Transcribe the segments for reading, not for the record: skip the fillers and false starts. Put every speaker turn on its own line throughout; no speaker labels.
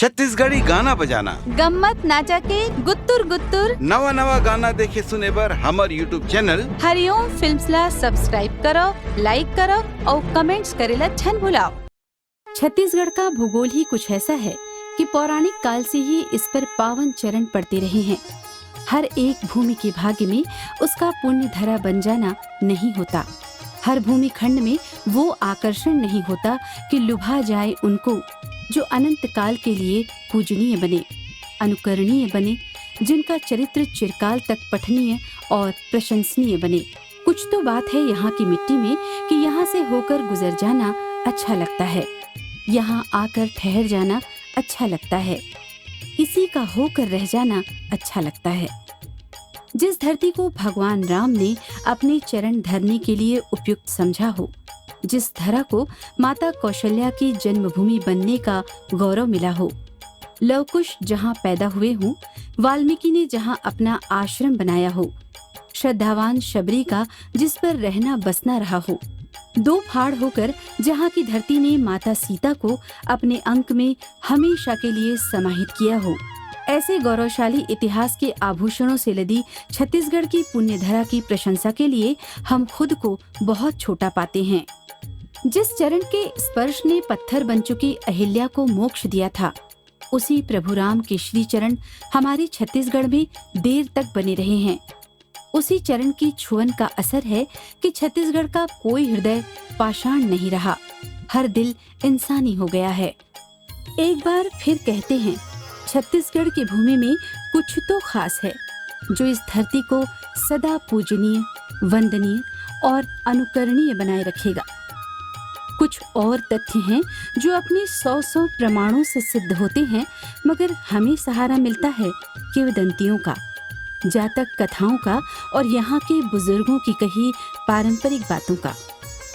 छत्तीसगढ़ी गाना बजाना,
गम्मत नाचा के गुत्तुर गुत्तुर,
नवा नवा गाना देखे सुने बर हमार यूट्यूब चैनल
हरिओम फिल्म्स ला सब्सक्राइब करो, लाइक करो और कमेंट्स करेला छन भुलाओ। छत्तीसगढ़ का भूगोल ही कुछ ऐसा है कि पौराणिक काल से ही इस पर पावन चरण पड़ते रहे हैं। हर एक भूमि के भाग्य में उसका पुण्य धरा बन जाना नहीं होता। हर भूमि खंड में वो आकर्षण नहीं होता कि लुभा जाए उनको, जो अनंत काल के लिए पूजनीय बने, अनुकरणीय बने, जिनका चरित्र चिरकाल तक पठनीय और प्रशंसनीय बने। कुछ तो बात है यहाँ की मिट्टी में कि यहाँ से होकर गुजर जाना अच्छा लगता है, यहाँ आकर ठहर जाना अच्छा लगता है, इसी का होकर रह जाना अच्छा लगता है। जिस धरती को भगवान राम ने अपने चरण धरने के लिए उपयुक्त समझा हो, जिस धरा को माता कौशल्या की जन्मभूमि बनने का गौरव मिला हो, लवकुश जहाँ पैदा हुए हों, वाल्मीकि ने जहाँ अपना आश्रम बनाया हो, श्रद्धावान शबरी का जिस पर रहना बसना रहा हो, दो फाड़ होकर जहाँ की धरती ने माता सीता को अपने अंक में हमेशा के लिए समाहित किया हो, ऐसे गौरवशाली इतिहास के आभूषणों से लदी छत्तीसगढ़ की पुण्य धरा की प्रशंसा के लिए हम खुद को बहुत छोटा पाते हैं। जिस चरण के स्पर्श ने पत्थर बन चुकी अहिल्या को मोक्ष दिया था, उसी प्रभु राम के श्री चरण हमारे छत्तीसगढ़ में देर तक बने रहे हैं। उसी चरण की छुअन का असर है कि छत्तीसगढ़ का कोई हृदय पाषाण नहीं रहा, हर दिल इंसानी हो गया है। एक बार फिर कहते हैं, छत्तीसगढ़ की भूमि में कुछ तो खास है जो इस धरती को सदा पूजनीय, वंदनीय और अनुकरणीय बनाए रखेगा। कुछ और तथ्य हैं जो अपने 100 प्रमाणों से सिद्ध होते हैं, मगर हमें सहारा मिलता है किंवदंतियों का, जातक कथाओं का और यहाँ के बुजुर्गों की कही पारंपरिक बातों का।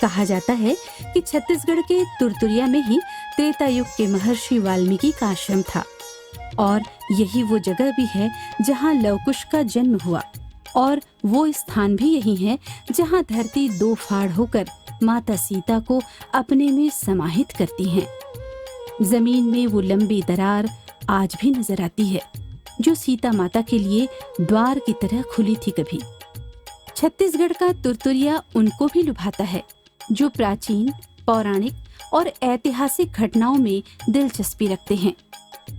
कहा जाता है कि छत्तीसगढ़ के तुरतुरिया में ही त्रेता युग के महर्षि वाल्मीकि का आश्रम था और यही वो जगह भी है जहाँ लवकुश का जन्म हुआ, और वो स्थान भी यही है जहाँ धरती दो फाड़ होकर माता सीता को अपने में समाहित करती है। जमीन में वो लंबी दरार आज भी नजर आती है जो सीता माता के लिए द्वार की तरह खुली थी कभी। छत्तीसगढ़ का तुरतुरिया उनको भी लुभाता है जो प्राचीन, पौराणिक और ऐतिहासिक घटनाओं में दिलचस्पी रखते हैं,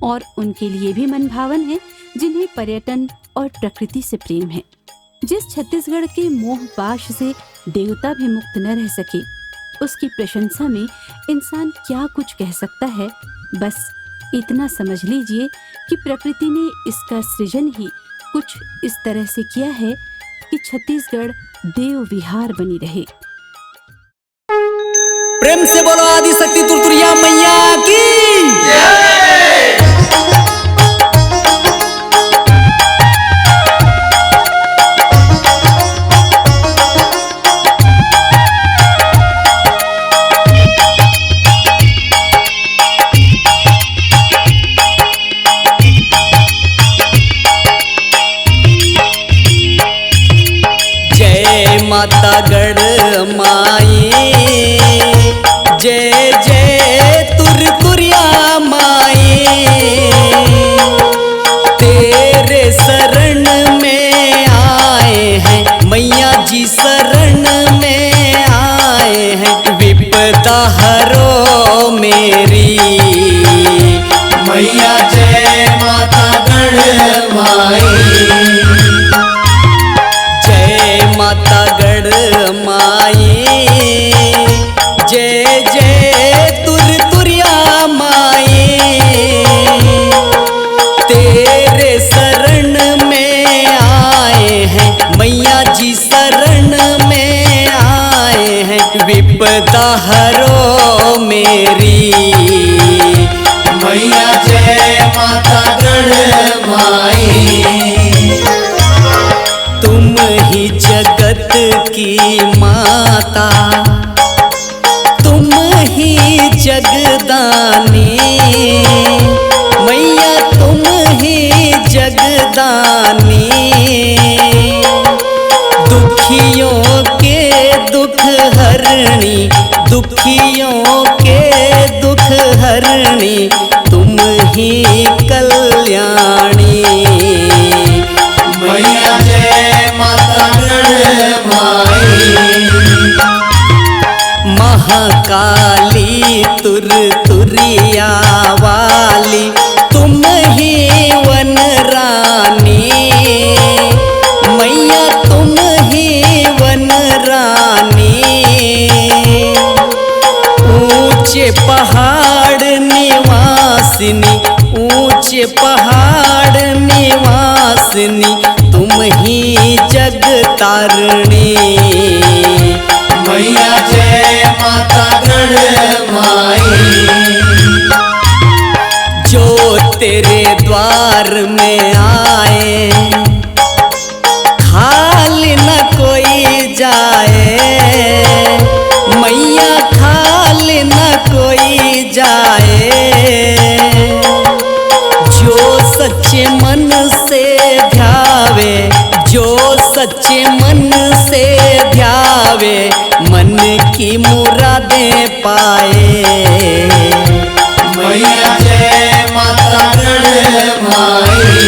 और उनके लिए भी मनभावन है जिन्हें पर्यटन और प्रकृति से प्रेम है। जिस छत्तीसगढ़ के मोह पाश से देवता भी मुक्त न रह सके, उसकी प्रशंसा में इंसान क्या कुछ कह सकता है। बस इतना समझ लीजिए कि प्रकृति ने इसका सृजन ही कुछ इस तरह से किया है कि छत्तीसगढ़ देव विहार बनी रहे।
प्रेम से बोलो आदि शक्ति तुरतुरिया मैया की जय। माता गढ़ माई जय जय तुरतुरिया माई, तेरे शरण में आए हैं मैया जी, शरण में आए हैं, विपदा हरो मेरी मैया जय माता गढ़ माई, माता गढ़ माई जय जय तुरतुरिया माई, तेरे शरण में आए हैं मैया जी, शरण में आए हैं, विपदा हरो मेरी मैया जय माता गढ़ माई। तुम ही जगत की माता, तुम ही जगदानी मैया, तुम ही जगदानी, दुखियों के दुख हरणी, दुखियों के दुख हरणी, तुम ही कल्याणी।
मैया जय माता गण माई।
महाकाली तुर तुरिया वाली तुम ही वन रानी। मैया तुम ही वन रानी। ऊंचे पहाड़ निवासिनी, ऊंचे पहाड़ निवासिनी तुम ही जग तारिणी।
मैया जय माता गण माई।
जो तेरे द्वार में आए खाली न कोई जाए। मैया खाली न कोई जाए। जो सच्चे मन से ध्यावे, जो सच्चे मन से ध्यावे मन की मुरादें पाए।
मैया जय माता गण माई।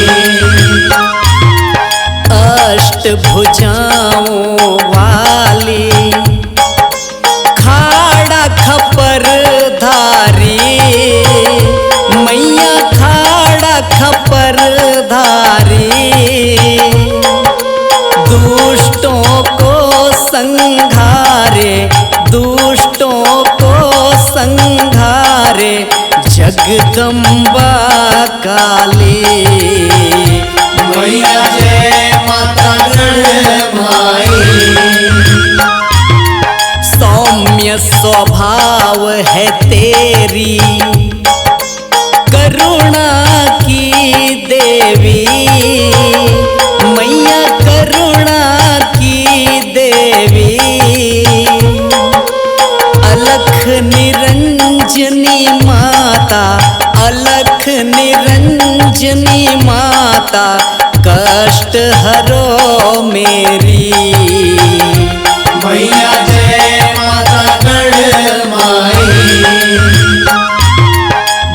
अष्ट भुजाओं वाली खाड़ा खपर धारी। मैया खाड़ा खपर धारी। दुष्टों को संघारे, दुष्टों को संघारे जगदम्बा काली।
मैया जय माता गण माई।
सौम्य स्वभाव है तेरी करुणा की देवी। मैया करुणा की देवी। अलख निरंजनी माता, अलख निरंजनी माता कष्ट हरो मेरी।
मैया जय माता गण माई।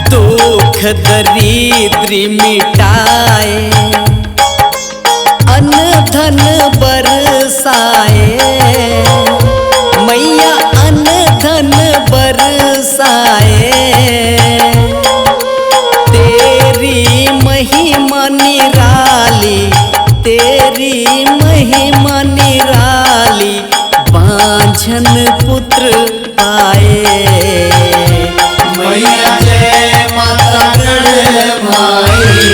दुख दरिद्री मिटाए, अन्न धन बरसाए। मैया अन्न धन बरसाए। तेरी महिमा निराली, तेरी महिमा निराली बांझन पुत्र पाए।
मैया जय माता गण माई।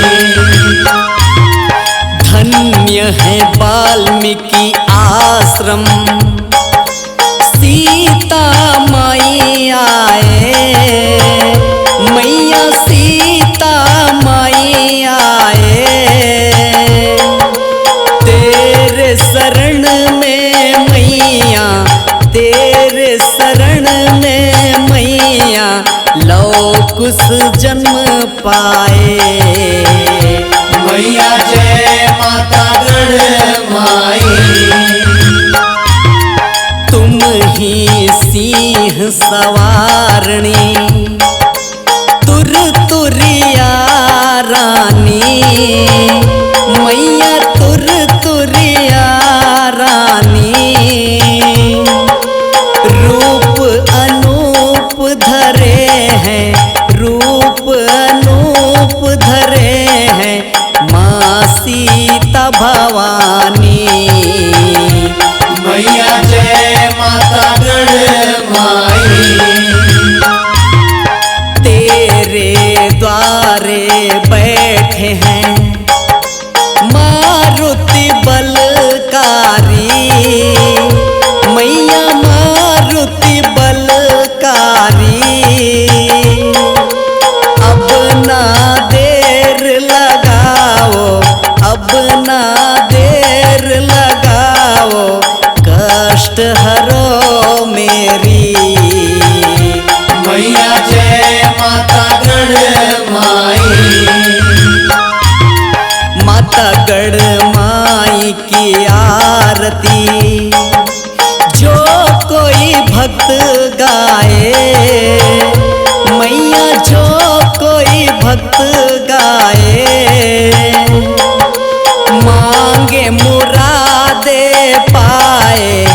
धन्य है वाल्मीकि आश्रम सीता माई आए। मैया सीता माई आए। तेरे शरण में मैया, तेरे शरण में मैया लौ कुश जन्म पाए।
मैया जय माता गण माई।
तुम ही सिंह सवारणी तुर तुरिया रानी। मैया तुर तुरिया रानी। रूप अनूप धरे हैं, रूप अनूप धरे हैं माँ सीता भवानी।
मैया जय माता गण माई।
तेरे द्वारे बैठे हैं मारुति बलकारी। मैया मारुति बलकारी। अब ना देर लगाओ, अब ना देर लगाओ कष्ट हरो मेरी।
मैया जय माता गण माई।
गाए, मांगे मुरादे पाए,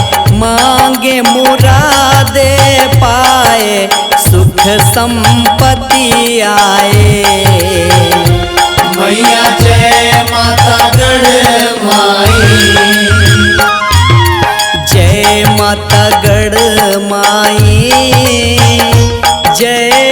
मांगे मुरादे पाए, सुख संपत्ति आए।
मैया जय माता गढ़ माई,
जय माता गढ़ माई, जय